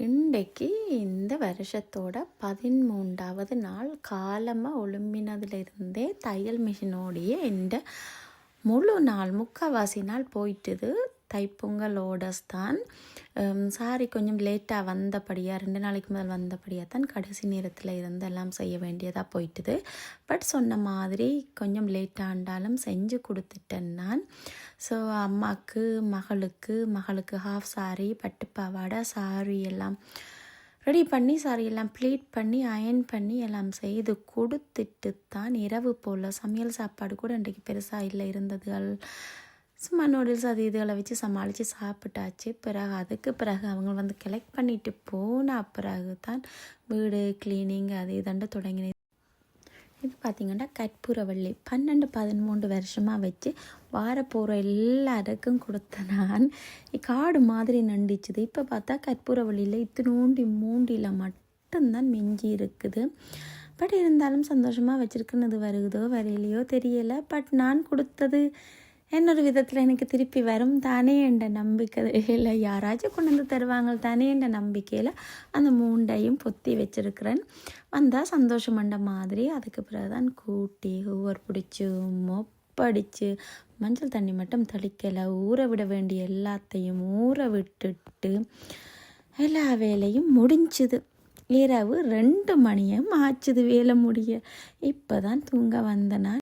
இன்றைக்கு இந்த வருஷத்தோட 13வது நாள். காலமாக ஒழும்பினதுலேருந்தே தையல் மிஷினோடையே இந்த முழு நாள் முக்கால்வாசி நாள் போயிட்டுது. தைப்பொங்கல் ஓடஸ் தான். சாரி கொஞ்சம் லேட்டாக வந்தபடியாக 2 நாளைக்கு முதல் வந்தபடியாக தான் கடைசி நேரத்தில் இருந்து எல்லாம் செய்ய வேண்டியதாக போயிட்டுது. பட் சொன்ன மாதிரி கொஞ்சம் லேட்டாண்டாலும் செஞ்சு கொடுத்துட்டேன் நான். ஸோ அம்மாவுக்கு மகளுக்கு ஹாஃப் சாரி, பட்டு பாவாடை, சாரி எல்லாம் ரெடி பண்ணி சாரி எல்லாம் ப்ளீட் பண்ணி அயன் பண்ணி எல்லாம் செய்து கொடுத்துட்டு தான் இரவு போல் சமையல் சாப்பாடு கூட இன்றைக்கு பெருசாக இல்லை, இருந்ததுகள் சும்மா நூடுல்ஸ் அது இதுகளை வச்சு சமாளித்து சாப்பிட்டாச்சு. அதுக்கு பிறகு அவங்க கலெக்ட் பண்ணிட்டு போன பிறகு தான் வீடு க்ளீனிங் அது இதண்டு தொடங்கினது. இது பார்த்திங்கன்னா கற்பூரவள்ளி 12-13 வருஷமாக வச்சு வார போகிற எல்லாருக்கும் கொடுத்த நான் காடு மாதிரி நண்டிச்சுது. இப்போ பார்த்தா கற்பூரவள்ளியில் இத்தினோண்டி மூண்டியில் மட்டும்தான் மிஞ்சி இருக்குது. பட் இருந்தாலும் சந்தோஷமாக வச்சுருக்குன்னு வருகுதோ வரையிலையோ தெரியலை. பட் நான் கொடுத்தது என்னொரு விதத்தில் எனக்கு திருப்பி வரும் தானே என்ற நம்பிக்கையில், யாராச்சும் கொண்டு வந்து தருவாங்க தானே என்ற நம்பிக்கையில் அந்த மூண்டையும் பொத்தி வச்சுருக்கிறேன். வந்தால் சந்தோஷமண்ட மாதிரி. அதுக்கு பிறகு தான் கூட்டி ஊவர் பிடிச்சி மொப்படிச்சு மஞ்சள் தண்ணி மட்டும் தெளிக்கலை, ஊற விட வேண்டிய எல்லாத்தையும் ஊற விட்டுட்டு எல்லா வேலையும் முடிஞ்சுது. இரவு 2 மணியும் ஆச்சுது வேலை முடிய. இப்போ தான் தூங்க வந்தேன்.